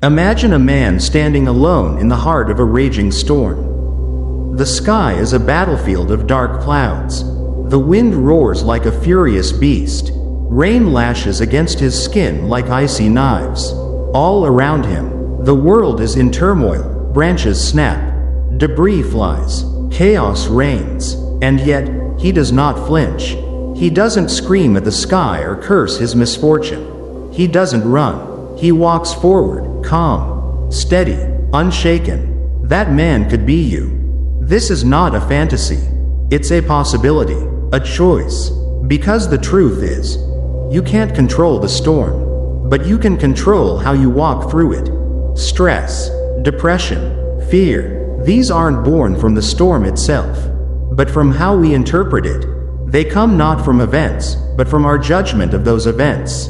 Imagine a man standing alone in the heart of a raging storm. The sky is a battlefield of dark clouds. The wind roars like a furious beast. Rain lashes against his skin like icy knives. All around him, the world is in turmoil, branches snap, debris flies, chaos reigns, and yet, he does not flinch. He doesn't scream at the sky or curse his misfortune. He doesn't run. He walks forward, calm, steady, unshaken. That man could be you. This is not a fantasy. It's a possibility, a choice. Because the truth is, you can't control the storm, but you can control how you walk through it. Stress, depression, fear, these aren't born from the storm itself, but from how we interpret it. They come not from events, but from our judgment of those events.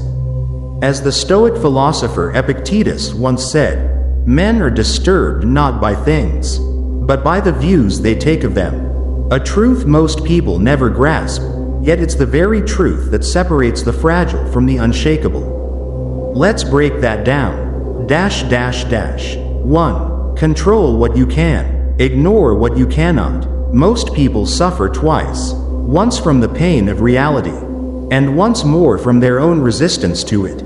As the Stoic philosopher Epictetus once said, men are disturbed not by things, but by the views they take of them. A truth most people never grasp, yet it's the very truth that separates the fragile from the unshakable. Let's break that down. 1. Control what you can. Ignore what you cannot. Most people suffer twice. Once from the pain of reality, and once more from their own resistance to it.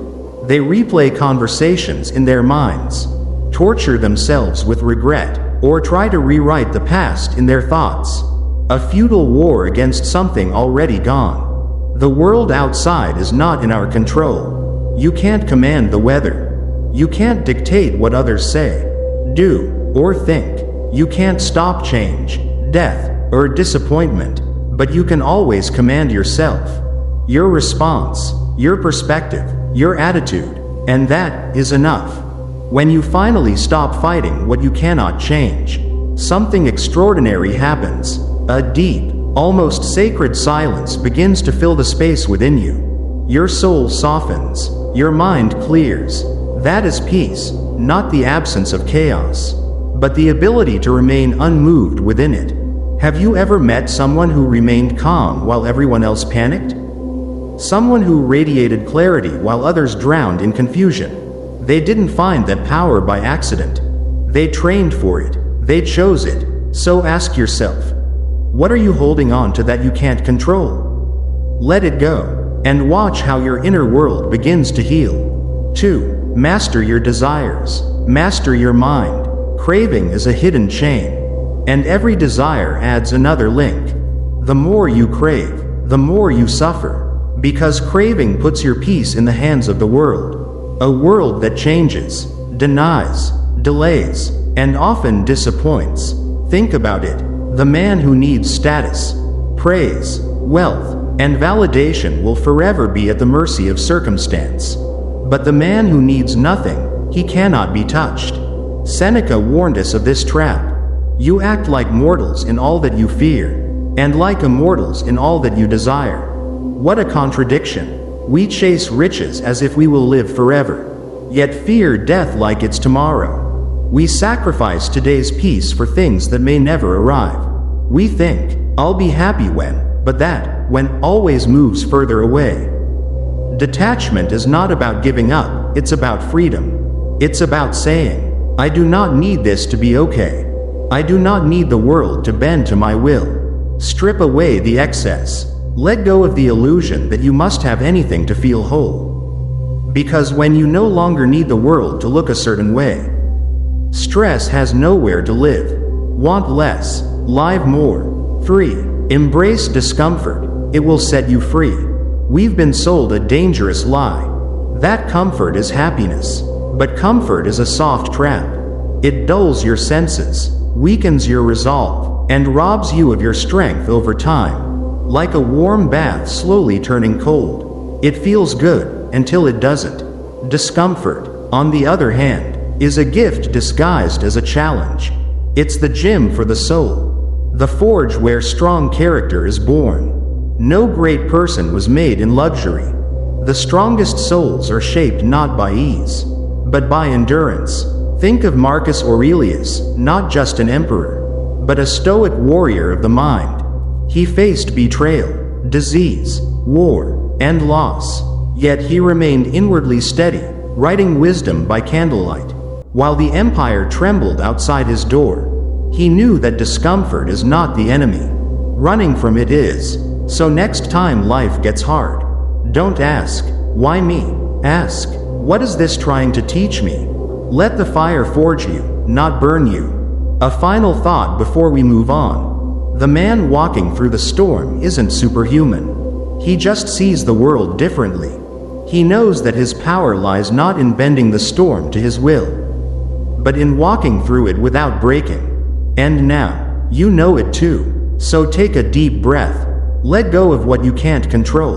They replay conversations in their minds, torture themselves with regret, or try to rewrite the past in their thoughts. A futile war against something already gone. The world outside is not in our control. You can't command the weather. You can't dictate what others say, do, or think. You can't stop change, death, or disappointment, but you can always command yourself. Your response, your perspective, your attitude, and that is enough. When you finally stop fighting what you cannot change, something extraordinary happens. A deep, almost sacred silence begins to fill the space within you. Your soul softens, your mind clears. That is peace, not the absence of chaos, but the ability to remain unmoved within it. Have you ever met someone who remained calm while everyone else panicked? Someone who radiated clarity while others drowned in confusion. They didn't find that power by accident. They trained for it. They chose it. So ask yourself, what are you holding on to that you can't control? Let it go, and watch how your inner world begins to heal. 2. Master your desires. Master your mind. Craving is a hidden chain, and every desire adds another link. The more you crave, the more you suffer, because craving puts your peace in the hands of the world. A world that changes, denies, delays, and often disappoints. Think about it. The man who needs status, praise, wealth, and validation will forever be at the mercy of circumstance. But the man who needs nothing, he cannot be touched. Seneca warned us of this trap. You act like mortals in all that you fear, and like immortals in all that you desire. What a contradiction. We chase riches as if we will live forever, yet fear death like it's tomorrow. We sacrifice today's peace for things that may never arrive. We think, I'll be happy when, but that, when, always moves further away. Detachment is not about giving up, it's about freedom. It's about saying, I do not need this to be okay. I do not need the world to bend to my will. Strip away the excess. Let go of the illusion that you must have anything to feel whole. Because when you no longer need the world to look a certain way, stress has nowhere to live. Want less, live more. 3. Embrace discomfort. It will set you free. We've been sold a dangerous lie. That comfort is happiness. But comfort is a soft trap. It dulls your senses, weakens your resolve, and robs you of your strength over time. Like a warm bath slowly turning cold. It feels good until it doesn't. Discomfort, on the other hand, is a gift disguised as a challenge. It's the gym for the soul, the forge where strong character is born. No great person was made in luxury. The strongest souls are shaped not by ease, but by endurance. Think of Marcus Aurelius, not just an emperor, but a stoic warrior of the mind. He faced betrayal, disease, war, and loss, yet he remained inwardly steady, writing wisdom by candlelight. while the empire trembled outside his door. He knew that discomfort is not the enemy. Running from it is. So next time life gets hard, don't ask, "Why me?" Ask, "What is this trying to teach me?" Let the fire forge you, not burn you. A final thought before we move on. The man walking through the storm isn't superhuman. He just sees the world differently. He knows that his power lies not in bending the storm to his will, but in walking through it without breaking. And now, you know it too. So take a deep breath. Let go of what you can't control.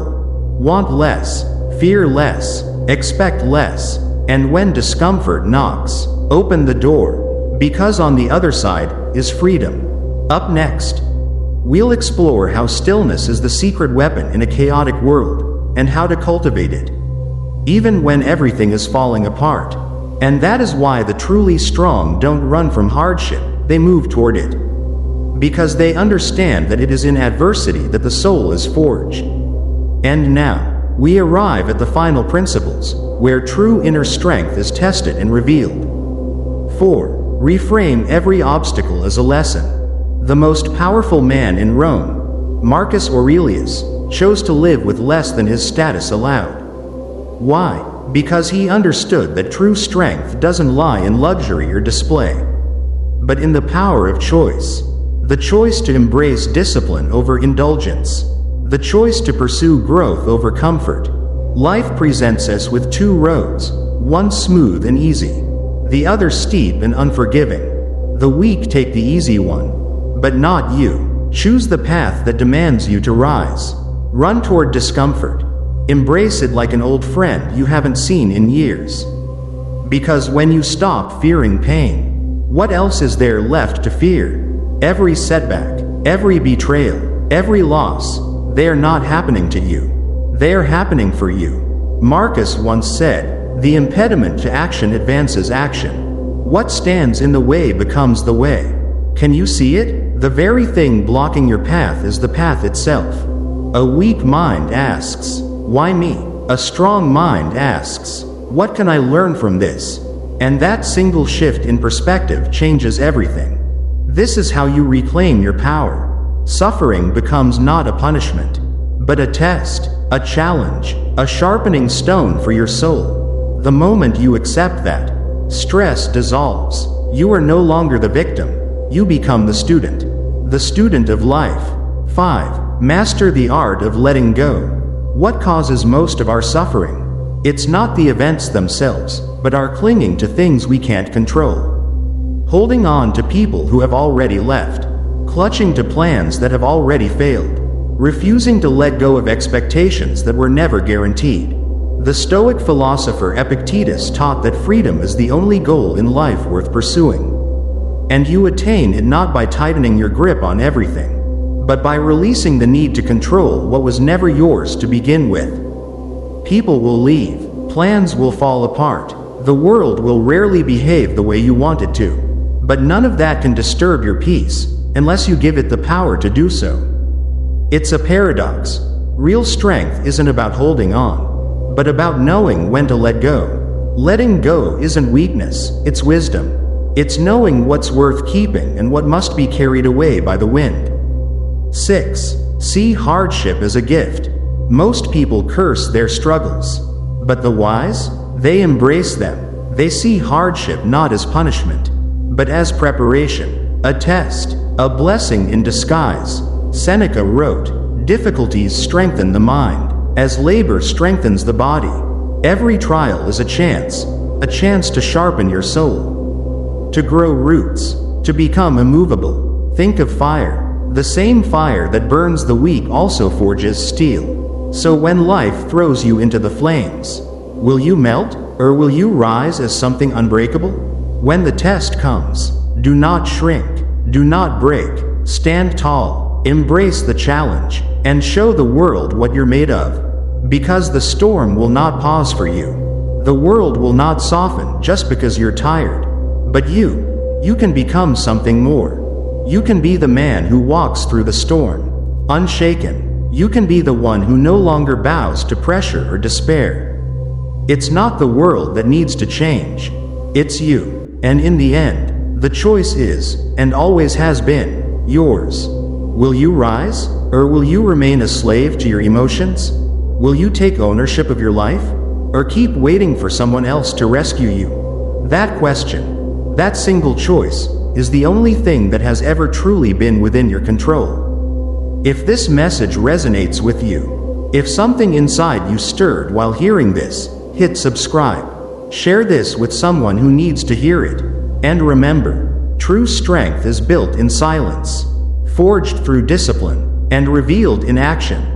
Want less, fear less, expect less, and when discomfort knocks, open the door, because on the other side is freedom. Up next, we'll explore how stillness is the secret weapon in a chaotic world, and how to cultivate it, even when everything is falling apart. And that is why the truly strong don't run from hardship, they move toward it. Because they understand that it is in adversity that the soul is forged. And now, we arrive at the final principles, where true inner strength is tested and revealed. 4. Reframe every obstacle as a lesson. The most powerful man in Rome, Marcus Aurelius, chose to live with less than his status allowed. Why? Because he understood that true strength doesn't lie in luxury or display, but in the power of choice. The choice to embrace discipline over indulgence. The choice to pursue growth over comfort. Life presents us with two roads, one smooth and easy, the other steep and unforgiving. The weak take the easy one, but not you. Choose the path that demands you to rise. Run toward discomfort. Embrace it like an old friend you haven't seen in years. Because when you stop fearing pain, what else is there left to fear? Every setback, every betrayal, every loss, they are not happening to you. They are happening for you. Marcus once said, "The impediment to action advances action. What stands in the way becomes the way." Can you see it? The very thing blocking your path is the path itself. A weak mind asks, "Why me?" A strong mind asks, "What can I learn from this?" And that single shift in perspective changes everything. This is how you reclaim your power. Suffering becomes not a punishment, but a test, a challenge, a sharpening stone for your soul. The moment you accept that, stress dissolves. You are no longer the victim. You become the student of life. 5. Master the art of letting go. What causes most of our suffering? It's not the events themselves, but our clinging to things we can't control. Holding on to people who have already left. Clutching to plans that have already failed. Refusing to let go of expectations that were never guaranteed. The Stoic philosopher Epictetus taught that freedom is the only goal in life worth pursuing. And you attain it not by tightening your grip on everything, but by releasing the need to control what was never yours to begin with. People will leave, plans will fall apart, the world will rarely behave the way you want it to. But none of that can disturb your peace, unless you give it the power to do so. It's a paradox. Real strength isn't about holding on, but about knowing when to let go. Letting go isn't weakness, it's wisdom. It's knowing what's worth keeping and what must be carried away by the wind. 6. See hardship as a gift. Most people curse their struggles, but the wise, they embrace them. They see hardship not as punishment, but as preparation, a test, a blessing in disguise. Seneca wrote, "Difficulties strengthen the mind, as labor strengthens the body." Every trial is a chance to sharpen your soul, to grow roots, to become immovable. Think of fire. The same fire that burns the weak also forges steel. So when life throws you into the flames, will you melt, or will you rise as something unbreakable? When the test comes, do not shrink, do not break, stand tall, embrace the challenge, and show the world what you're made of. Because the storm will not pause for you. The world will not soften just because you're tired. But you can become something more. You can be the man who walks through the storm, unshaken. You can be the one who no longer bows to pressure or despair. It's not the world that needs to change. It's you. and in the end, the choice is, and always has been, yours. Will you rise, or will you remain a slave to your emotions? Will you take ownership of your life, or keep waiting for someone else to rescue you? That question, that single choice, is the only thing that has ever truly been within your control. If this message resonates with you, if something inside you stirred while hearing this, hit subscribe. Share this with someone who needs to hear it. And remember, true strength is built in silence, forged through discipline, and revealed in action.